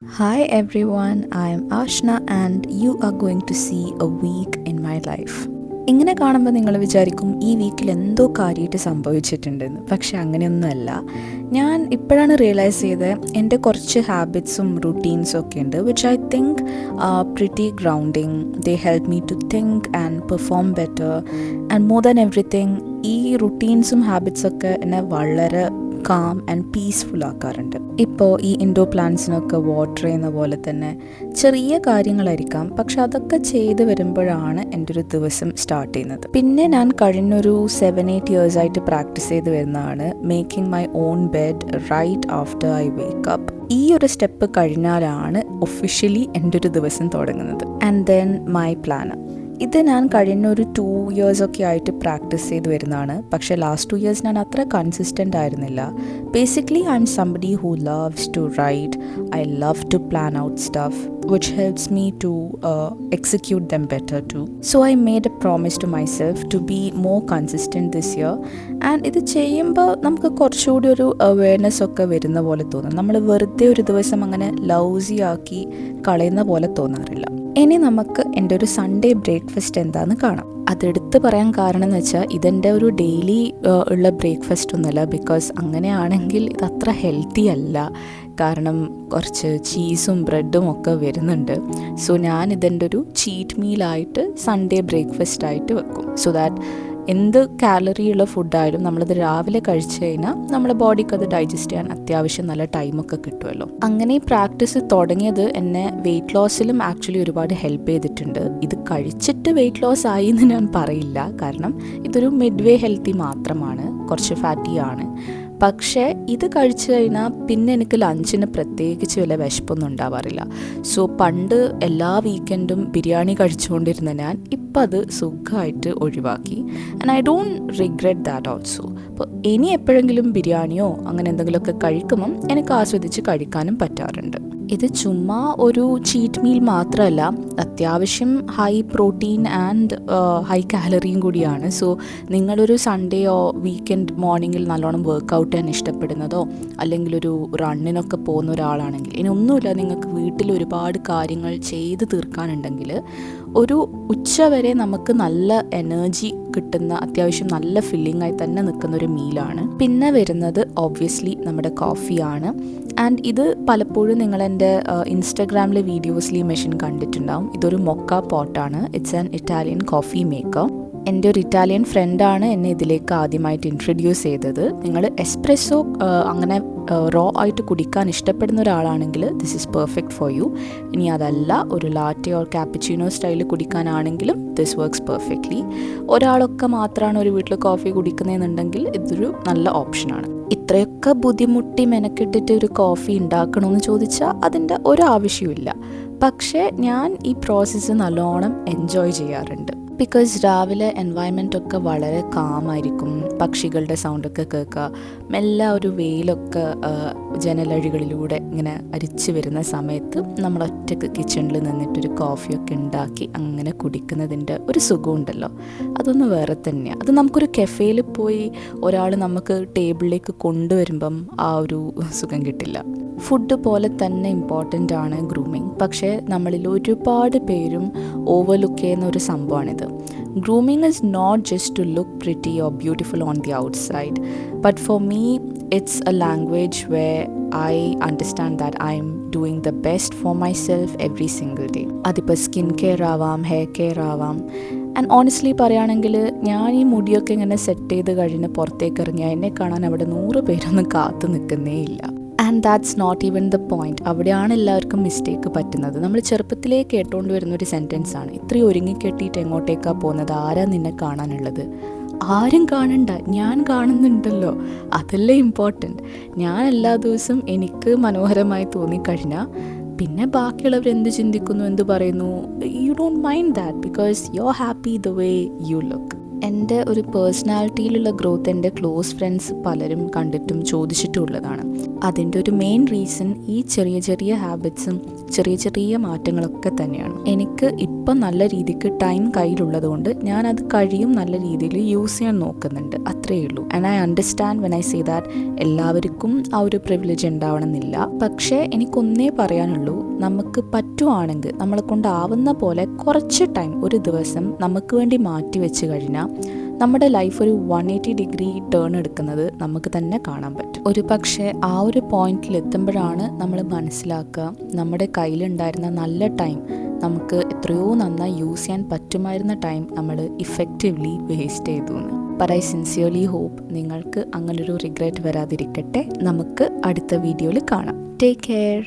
Hi everyone, I am Ashna and you are going to see a week in my life. ഇങ്ങനെ കാണുമ്പോൾ നിങ്ങൾ വിചാരിക്കും ഈ വീക്കിൽ എന്തോ കാര്യമായിട്ട് സംഭവിച്ചിട്ടുണ്ടെന്ന്. പക്ഷെ അങ്ങനെയൊന്നുമല്ല. ഞാൻ ഇപ്പോഴാണ് റിയലൈസ് ചെയ്തത് എൻ്റെ കുറച്ച് ഹാബിറ്റ്സും റുട്ടീൻസും ഒക്കെ ഉണ്ട് which I think pretty grounding. They help me to think and perform better and more than everything ഈ റുട്ടീൻസും ഹാബിറ്റ്സൊക്കെ എന്നെ വളരെ കാം ആൻഡ് പീസ്ഫുൾ ആക്കാറുണ്ട്. ഇപ്പോൾ ഈ ഇൻഡോർ പ്ലാന്റ്സിനൊക്കെ വാട്ടർ ചെയ്യുന്ന പോലെ തന്നെ ചെറിയ കാര്യങ്ങളായിരിക്കാം, പക്ഷെ അതൊക്കെ ചെയ്ത് വരുമ്പോഴാണ് എൻ്റെ ഒരു ദിവസം സ്റ്റാർട്ട് ചെയ്യുന്നത്. പിന്നെ ഞാൻ കഴിഞ്ഞൊരു 7-8 ഇയേഴ്സായിട്ട് പ്രാക്ടീസ് ചെയ്ത് വരുന്നതാണ് making my own bed right after I wake up. ഈ ഒരു സ്റ്റെപ്പ് കഴിഞ്ഞാലാണ് ഒഫീഷ്യലി എൻ്റെ ഒരു ദിവസം തുടങ്ങുന്നത്. And then my plan. ഇത് ഞാൻ കഴിഞ്ഞ ഒരു 2 ഇയേഴ്സൊക്കെ ആയിട്ട് പ്രാക്ടീസ് ചെയ്ത് വരുന്നതാണ്. പക്ഷേ ലാസ്റ്റ് 2 ഇയേഴ്സ് ഞാൻ അത്ര കൺസിസ്റ്റൻ്റ് ആയിരുന്നില്ല. Basically I'm somebody who loves to write. I love to plan out stuff which helps me to execute them better too. So I made a promise to myself to be more consistent this year. And ഇത് ചെയ്യുമ്പോൾ നമുക്ക് കുറച്ചുകൂടി ഒരു awareness ഒക്കെ വരുന്ന പോലെ തോന്നും. നമ്മൾ വെറുതെ ഒരു ദിവസം അങ്ങനെ ലൗസി ആക്കി കളയുന്ന പോലെ തോന്നാറില്ല. ഇനി നമുക്ക് എൻ്റെ ഒരു സൺഡേ ബ്രേക്ക്ഫാസ്റ്റ് എന്താണെന്ന് കാണാം. അതെടുത്ത് പറയാൻ കാരണം എന്ന് വെച്ചാൽ ഇതെൻ്റെ ഒരു ഡെയിലി ഉള്ള ബ്രേക്ക്ഫാസ്റ്റ് ഒന്നുമല്ല. ബിക്കോസ് അങ്ങനെയാണെങ്കിൽ ഇതത്ര ഹെൽത്തി അല്ല. കാരണം കുറച്ച് ചീസും ബ്രെഡും ഒക്കെ വരുന്നുണ്ട്. സോ ഞാൻ ഇതെൻ്റെ ഒരു ചീറ്റ് മീലായിട്ട് സൺഡേ ബ്രേക്ക്ഫാസ്റ്റ് ആയിട്ട് വെക്കും. സോ ദാറ്റ് എന്ത് കാലറിയുള്ള ഫുഡായാലും നമ്മളത് രാവിലെ കഴിച്ചു കഴിഞ്ഞാൽ നമ്മുടെ ബോഡിക്ക് അത് ഡൈജസ്റ്റ് ചെയ്യാൻ അത്യാവശ്യം നല്ല ടൈമൊക്കെ കിട്ടുമല്ലോ. അങ്ങനെ ഈ പ്രാക്ടീസ് തുടങ്ങിയത് എന്നെ വെയിറ്റ് ലോസിലും ആക്ച്വലി ഒരുപാട് ഹെൽപ്പ് ചെയ്തിട്ടുണ്ട്. ഇത് കഴിച്ചിട്ട് വെയിറ്റ് ലോസ് ആയി എന്ന് ഞാൻ പറയില്ല, കാരണം ഇതൊരു മിഡ് വേ ഹെൽത്തി മാത്രമാണ്, കുറച്ച് ഫാറ്റിയാണ്. പക്ഷേ ഇത് കഴിച്ചു കഴിഞ്ഞാൽ പിന്നെ എനിക്ക് ലഞ്ചിന് പ്രത്യേകിച്ച് വല്ല വിശപ്പൊന്നും ഉണ്ടാവാറില്ല. സോ പണ്ട് എല്ലാ വീക്കെൻഡും ബിരിയാണി കഴിച്ചുകൊണ്ടിരുന്ന ഞാൻ ഇപ്പം അത് സുഖമായിട്ട് ഒഴിവാക്കി. And I don't regret that also. അപ്പോൾ ഇനി എപ്പോഴെങ്കിലും ബിരിയാണിയോ അങ്ങനെ എന്തെങ്കിലുമൊക്കെ കഴിക്കുമ്പം എനിക്ക് ആസ്വദിച്ച് കഴിക്കാനും പറ്റാറുണ്ട്. ഇത് ചുമ്മാ ഒരു ചീറ്റ് മീൽ മാത്രമല്ല, അത്യാവശ്യം ഹൈ പ്രോട്ടീൻ ആൻഡ് ഹൈ കാലറിയും കൂടിയാണ്. സോ നിങ്ങളൊരു സൺഡേയോ വീക്കെൻഡ് മോർണിംഗിൽ നല്ലോണം വർക്കൗട്ട് ചെയ്യാൻ ഇഷ്ടപ്പെടുന്നതോ അല്ലെങ്കിൽ ഒരു റണ്ണിനൊക്കെ പോകുന്ന ഒരാളാണെങ്കിൽ, ഇനി ഒന്നുമില്ല നിങ്ങൾക്ക് വീട്ടിൽ ഒരുപാട് കാര്യങ്ങൾ ചെയ്ത് തീർക്കാനുണ്ടെങ്കിൽ ഒരു ഉച്ച വരെ നമുക്ക് നല്ല എനർജി കിട്ടുന്ന, അത്യാവശ്യം നല്ല ഫില്ലിംഗ് ആയി തന്നെ നിൽക്കുന്ന ഒരു മീലാണ്. പിന്നെ വരുന്നത് ഒബ്വിയസ്ലി നമ്മുടെ കോഫിയാണ്. ആൻഡ് ഇത് പലപ്പോഴും നിങ്ങൾ എൻ്റെ ഇൻസ്റ്റഗ്രാമിലെ വീഡിയോസിൽ ഈ മെഷീൻ കണ്ടിട്ടുണ്ടാവും. ഇതൊരു മൊക്ക പോട്ടാണ്. It's an Italian coffee maker. എൻ്റെ ഒരു ഇറ്റാലിയൻ ഫ്രണ്ടാണ് എന്നെ ഇതിലേക്ക് ആദ്യമായിട്ട് ഇൻട്രൊഡ്യൂസ് ചെയ്തത്. നിങ്ങൾ എസ്പ്രെസ്സോ അങ്ങനെ റോ ആയിട്ട് കുടിക്കാൻ ഇഷ്ടപ്പെടുന്ന ഒരാളാണെങ്കിൽ this is perfect for you. ഇനി അതല്ല, ഒരു ലാറ്റെ ഓർ ക്യാപ്പച്ചിനോ സ്റ്റൈലിൽ കുടിക്കാനാണെങ്കിലും ദിസ് വർക്ക്സ് പെർഫെക്റ്റ്ലി. ഒരാളൊക്കെ മാത്രമാണ് ഒരു വീട്ടിൽ കോഫി കുടിക്കുന്നതെന്നുണ്ടെങ്കിൽ ഇതൊരു നല്ല ഓപ്ഷനാണ്. ഇത്രയൊക്കെ ബുദ്ധിമുട്ടി മെനക്കെട്ടിട്ട് ഒരു കോഫി ഉണ്ടാക്കണമെന്ന് ചോദിച്ചാൽ അതിൻ്റെ ഒരാവശ്യമില്ല. പക്ഷേ ഞാൻ ഈ പ്രോസസ്സ് നല്ലോണം എൻജോയ് ചെയ്യാറുണ്ട്. ബിക്കോസ് രാവിലെ എൻവയൺമെൻ്റ് ഒക്കെ വളരെ കാമായിരിക്കും. പക്ഷികളുടെ സൗണ്ടൊക്കെ കേൾക്കുക, മെല്ലെ ഒരു വെയിലൊക്കെ ജനലഴികളിലൂടെ ഇങ്ങനെ അരിച്ചു വരുന്ന സമയത്ത് നമ്മൾ ഒറ്റയ്ക്ക് കിച്ചണിൽ നിന്നിട്ടൊരു കോഫിയൊക്കെ ഉണ്ടാക്കി അങ്ങനെ കുടിക്കുന്നതിൻ്റെ ഒരു സുഖമുണ്ടല്ലോ, അതൊന്ന് വേറെ തന്നെയാണ്. അത് നമുക്കൊരു കഫേയിൽ പോയി ഒരാൾ നമുക്ക് ടേബിളിലേക്ക് കൊണ്ടുവരുമ്പം ആ ഒരു സുഖം കിട്ടില്ല. ഫുഡ് പോലെ തന്നെ ഇമ്പോർട്ടൻ്റ് ആണ് ഗ്രൂമിങ്. പക്ഷേ നമ്മളിൽ ഒരുപാട് പേരും ഓവർലുക്ക് ചെയ്യുന്ന ഒരു സംഭവമാണിത്. Grooming is not just to look pretty or beautiful on the outside, but for me it's a language where I understand that I'm doing the best for myself every single day. അതിപ്പോൾ skin care ആവാം, hair care ആവാം. And honestly പറയുകയാണെങ്കിൽ ഞാൻ ഈ മുടിയൊക്കെ ഇങ്ങനെ set ചെയ്ത് കഴിഞ്ഞ് പുറത്തേക്ക് ഇറങ്ങിയാൽ എന്നെ കാണാൻ അവിടെ 100 പേരൊന്നും കാത്തു നിൽക്കുന്നേ ഇല്ല. And that's not even the point. അവിടെയാണ് എല്ലാവർക്കും മിസ്റ്റേക്ക് പറ്റുന്നത്. നമ്മൾ ചെറുപ്പത്തിലേ കേട്ടുകൊണ്ട് വരുന്നൊരു സെൻറ്റൻസാണ്, ഇത്രയും ഒരുങ്ങിക്കെട്ടിയിട്ട് എങ്ങോട്ടേക്കാണ് പോകുന്നത്, ആരാ നിന്നെ കാണാനുള്ളത്? ആരും കാണണ്ട, ഞാൻ കാണുന്നുണ്ടല്ലോ, അതല്ലേ ഇമ്പോർട്ടൻറ്റ്. ഞാൻ എല്ലാ ദിവസവും എനിക്ക് മനോഹരമായി തോന്നിക്കഴിഞ്ഞാൽ പിന്നെ ബാക്കിയുള്ളവർ എന്ത് ചിന്തിക്കുന്നു, എന്ത് പറയുന്നു, you don't mind that because you are happy the way you look. എൻ്റെ ഒരു പേഴ്സണാലിറ്റിയിലുള്ള ഗ്രോത്ത് എൻ്റെ ക്ലോസ് ഫ്രണ്ട്സ് പലരും കണ്ടിട്ടും ചോദിച്ചിട്ടുള്ളതാണ്. അതിൻ്റെ ഒരു മെയിൻ റീസൺ ഈ ചെറിയ ചെറിയ ഹാബിറ്റ്സും ചെറിയ ചെറിയ മാറ്റങ്ങളൊക്കെ തന്നെയാണ്. എനിക്ക് ഇപ്പം നല്ല രീതിക്ക് ടൈം കയ്യിലുള്ളത് കൊണ്ട് ഞാനത് കഴിയും നല്ല രീതിയിൽ യൂസ് ചെയ്യാൻ നോക്കുന്നുണ്ട്, അത്രയേ ഉള്ളൂ. And I understand when I say that എല്ലാവർക്കും ആ ഒരു പ്രിവിലേജ് ഉണ്ടാവണമെന്നില്ല. പക്ഷേ എനിക്കൊന്നേ പറയാനുള്ളൂ, നമുക്ക് പറ്റുവാണെങ്കിൽ നമ്മളെ കൊണ്ടാവുന്ന പോലെ കുറച്ച് ടൈം ഒരു ദിവസം നമുക്ക് വേണ്ടി മാറ്റി വെച്ച് കഴിഞ്ഞാൽ നമ്മുടെ ലൈഫ് ഒരു 180 ഡിഗ്രി ടേൺ എടുക്കുന്നത് നമുക്ക് തന്നെ കാണാൻ പറ്റും. ഒരു പക്ഷേ ആ ഒരു പോയിന്റിൽ എത്തുമ്പോഴാണ് നമ്മൾ മനസ്സിലാക്കുക നമ്മുടെ കയ്യിലുണ്ടായിരുന്ന നല്ല ടൈം നമുക്ക് എത്രയോ നന്നായി യൂസ് ചെയ്യാൻ പറ്റുമായിരുന്ന ടൈം നമ്മൾ ഇഫക്റ്റീവ്ലി വേസ്റ്റ് ചെയ്തു എന്ന്. ബട്ട് ഐ സിൻസിയർലി ഹോപ്പ് നിങ്ങൾക്ക് അങ്ങനൊരു റിഗ്രറ്റ് വരാതിരിക്കട്ടെ. നമുക്ക് അടുത്ത വീഡിയോയിൽ കാണാം. Take care.